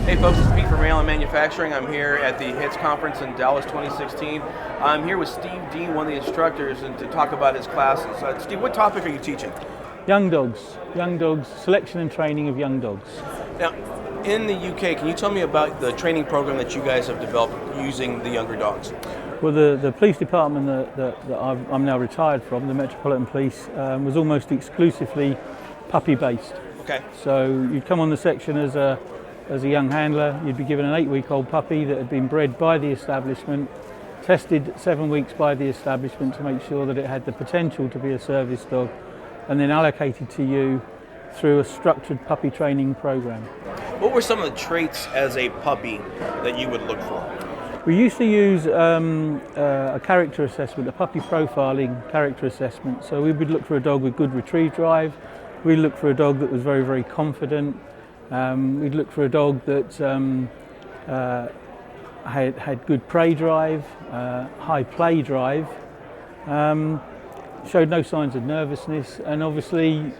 Hey folks, it's Pete from Allen Manufacturing. I'm here at the HITS conference in Dallas 2016. I'm here with Steve Dean, one of the instructors, and to talk about his classes. Steve, what topic are you teaching? Young dogs, selection and training of young dogs. Now, in the UK, can you tell me about the training program that you guys have developed using the younger dogs? Well, the police department that I'm now retired from, the Metropolitan Police, was almost exclusively puppy-based. Okay. So you'd come on the section as a young handler, you'd be given an 8-week-old puppy that had been bred by the establishment, tested 7 weeks by the establishment to make sure that it had the potential to be a service dog, and then allocated to you through a structured puppy training program. What were some of the traits as a puppy that you would look for? We used to use a character assessment, a puppy profiling character assessment. So we would look for a dog with good retrieve drive, we'd look for a dog that was very, very confident, we'd look for a dog that had good prey drive, high play drive, showed no signs of nervousness, and obviously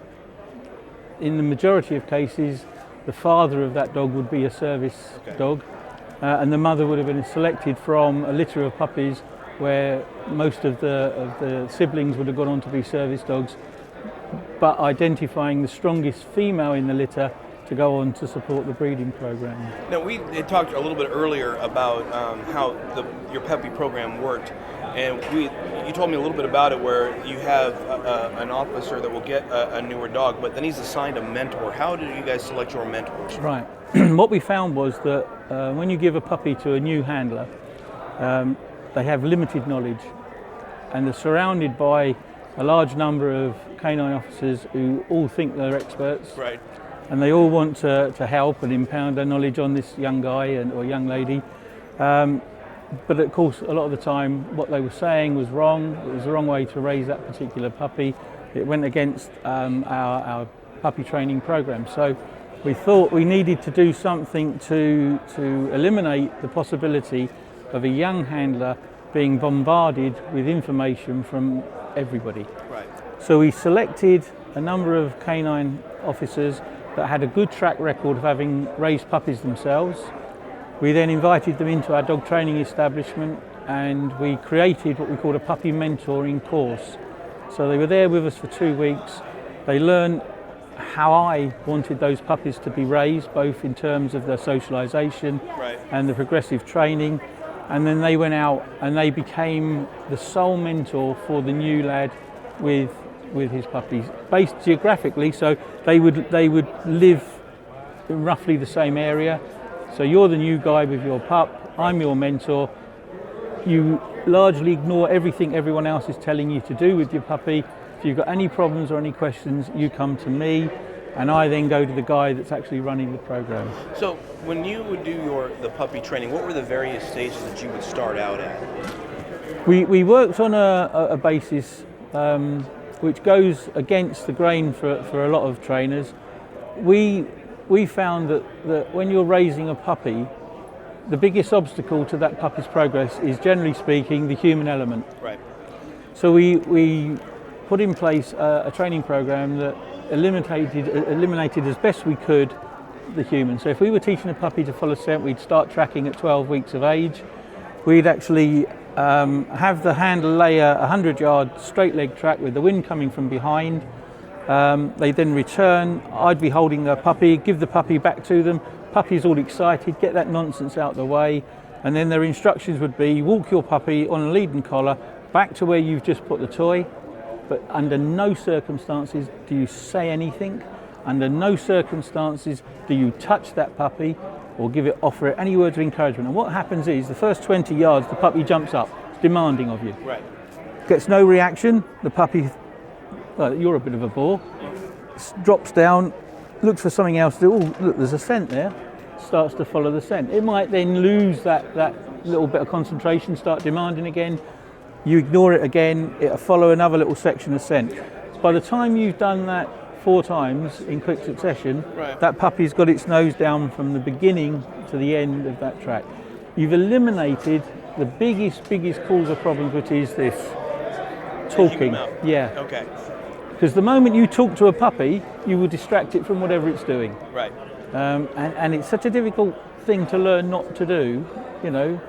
in the majority of cases the father of that dog would be a service dog, and the mother would have been selected from a litter of puppies where most of the siblings would have gone on to be service dogs, but identifying the strongest female in the litter to go on to support the breeding program. Now, we had talked a little bit earlier about how your puppy program worked, and you told me a little bit about it, where you have an officer that will get a newer dog, but then he's assigned a mentor. How did you guys select your mentors? Right. What we found was that when you give a puppy to a new handler, they have limited knowledge, and they're surrounded by a large number of canine officers who all think they're experts. Right. And they all want to help and impound their knowledge on this young guy or young lady. But of course, a lot of the time, what they were saying was wrong. It was the wrong way to raise that particular puppy. It went against our puppy training program. So we thought we needed to do something to eliminate the possibility of a young handler being bombarded with information from everybody. Right. So we selected a number of canine officers that had a good track record of having raised puppies themselves. We then invited them into our dog training establishment, and we created what we called a puppy mentoring course. So they were there with us for 2 weeks. They learned how I wanted those puppies to be raised, both in terms of their socialisation and the progressive training. And then they went out and they became the sole mentor for the new lad with his puppies, based geographically, so they would live in roughly the same area. So you're the new guy with your pup, I'm your mentor. You largely ignore everything everyone else is telling you to do with your puppy. If you've got any problems or any questions, you come to me, and I then go to the guy that's actually running the program. So when you would do the puppy training, what were the various stages that you would start out at? We worked on a basis which goes against the grain for a lot of trainers. We found that when you're raising a puppy, the biggest obstacle to that puppy's progress is, generally speaking, the human element. Right. So we put in place a training program that eliminated as best we could the human. So if we were teaching a puppy to follow scent, we'd start tracking at 12 weeks of age. We'd actually have the handler lay a 100-yard straight leg track with the wind coming from behind. They then return. I'd be holding the puppy, give the puppy back to them. Puppy's all excited, get that nonsense out of the way, and then their instructions would be walk your puppy on a lead and collar back to where you've just put the toy, but under no circumstances do you say anything. Under no circumstances do you touch that puppy or offer it any words of encouragement. And what happens is, the first 20 yards, the puppy jumps up, demanding of you. Right. Gets no reaction, the puppy, well, you're a bit of a bore, drops down, looks for something else to do. Oh, look, there's a scent there, starts to follow the scent. It might then lose that little bit of concentration, start demanding again. You ignore it again, it'll follow another little section of scent. By the time you've done that 4 times in quick succession, that puppy's got its nose down from the beginning to the end of that track. You've eliminated the biggest cause of problems, which is this talking. Yeah. Okay. Because the moment you talk to a puppy, you will distract it from whatever it's doing. Right. And it's such a difficult thing to learn not to do, you know.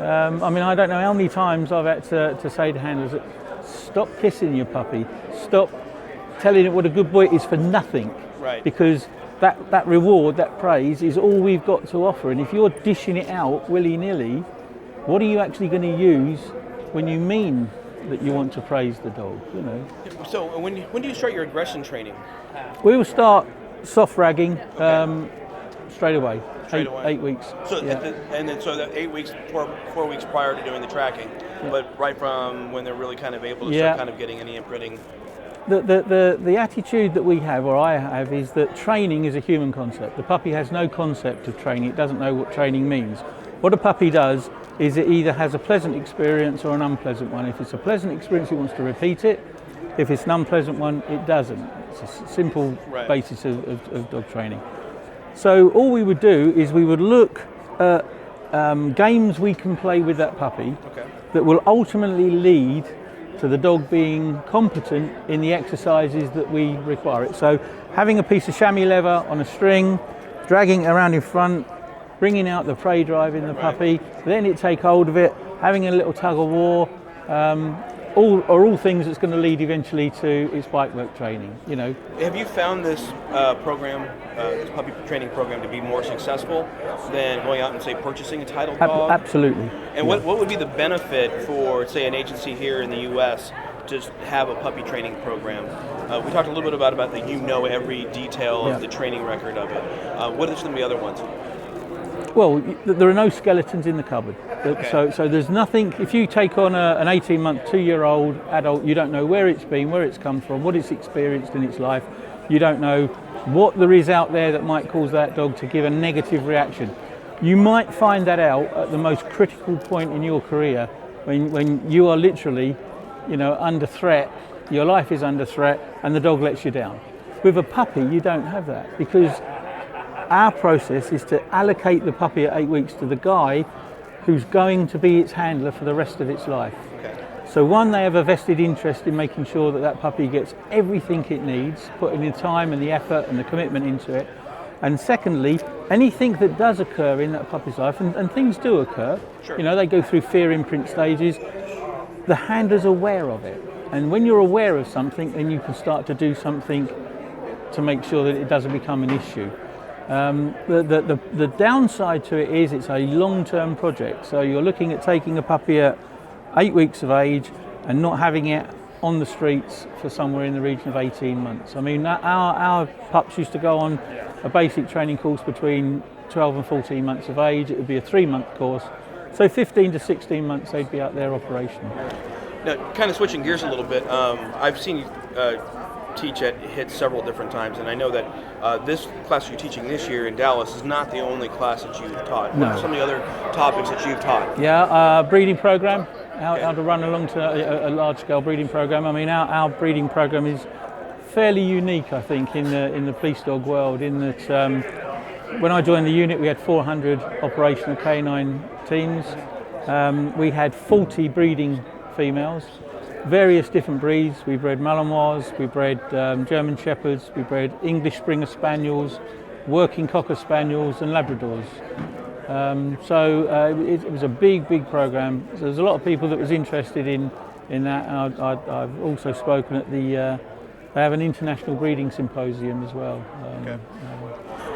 I mean, I don't know how many times I've had to say to handlers, stop kissing your puppy, stop telling it what a good boy it is for nothing. Right. Because that reward, that praise is all we've got to offer. And if you're dishing it out willy-nilly, what are you actually going to use when you mean that you want to praise the dog, you know? So when do you start your aggression training? We will start soft ragging straight away. Straight away. 8 weeks. So yeah. and then so that 8 weeks, 4 weeks prior to doing the tracking, but right from when they're really kind of able to start kind of getting any imprinting. The attitude that we have, or I have, is that training is a human concept. The puppy has no concept of training. It doesn't know what training means. What a puppy does is it either has a pleasant experience or an unpleasant one. If it's a pleasant experience, it wants to repeat it. If it's an unpleasant one, it doesn't. It's a simple basis of dog training. So all we would do is we would look at games we can play with that puppy that will ultimately lead to the dog being competent in the exercises that we require it. So having a piece of chamois leather on a string, dragging it around in front, bringing out the prey drive in the puppy, letting it take hold of it, having a little tug of war, all things that's going to lead eventually to its bite work training, you know. Have you found this program, this puppy training program, to be more successful than going out and, say, purchasing a titled dog? Absolutely. And what would be the benefit for, say, an agency here in the U.S. to have a puppy training program? We talked a little bit about that you know every detail of the training record of it. What are some of the other ones? Well, there are no skeletons in the cupboard. So there's nothing. If you take on an 18-month, 2-year-old adult, you don't know where it's been, where it's come from, what it's experienced in its life. You don't know what there is out there that might cause that dog to give a negative reaction. You might find that out at the most critical point in your career when you are literally, you know, under threat, your life is under threat, and the dog lets you down. With a puppy, you don't have that, because our process is to allocate the puppy at 8 weeks to the guy who's going to be its handler for the rest of its life. So one, they have a vested interest in making sure that that puppy gets everything it needs, putting the time and the effort and the commitment into it. And secondly, anything that does occur in that puppy's life, and things do occur, you know, they go through fear imprint stages, the handler's aware of it. And when you're aware of something, then you can start to do something to make sure that it doesn't become an issue. The downside to it is it's a long-term project. So you're looking at taking a puppy at 8 weeks of age and not having it on the streets for somewhere in the region of 18 months. I mean, our pups used to go on a basic training course between 12 and 14 months of age. It would be a 3-month course. So 15 to 16 months they'd be out there operational. Now, kind of switching gears a little bit, I've seen you teach at HIT several different times, and I know that this class you're teaching this year in Dallas is not the only class that you've taught. What are some of the other topics that you've taught? Yeah, breeding program, how to run a large-scale breeding program. I mean, our breeding program is fairly unique, I think, in the police dog world, in that when I joined the unit we had 400 operational canine teams. We had 40 breeding females, various different breeds. We bred Malinois, we bred German Shepherds, we bred English Springer Spaniels, working Cocker Spaniels and Labradors. It was a big program. So there's a lot of people that was interested in that. And I've also spoken at they have an international breeding symposium as well.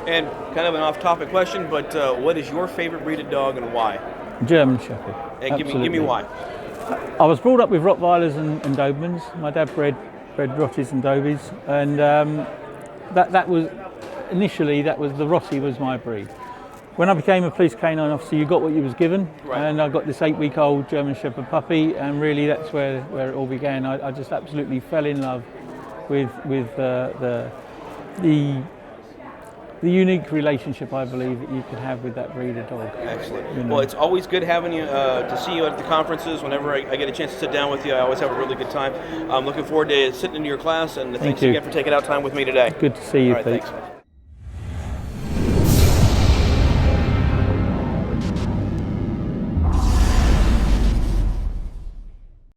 And kind of an off-topic question, but what is your favorite breed of dog and why? German Shepherd. And give me why. I was brought up with Rottweilers and Dobermans. My dad bred Rotties and Dobies, and that was initially the Rottie was my breed. When I became a police canine officer, you got what you was given, and I got this 8-week-old German Shepherd puppy, and really that's where it all began. I just absolutely fell in love with the unique relationship I believe that you can have with that breed of dog. Excellent. You know? Well, it's always good having you, to see you at the conferences. Whenever I get a chance to sit down with you, I always have a really good time. I'm looking forward to sitting in your class, and thanks again for taking out time with me today. Good to see you, Pete. Thanks.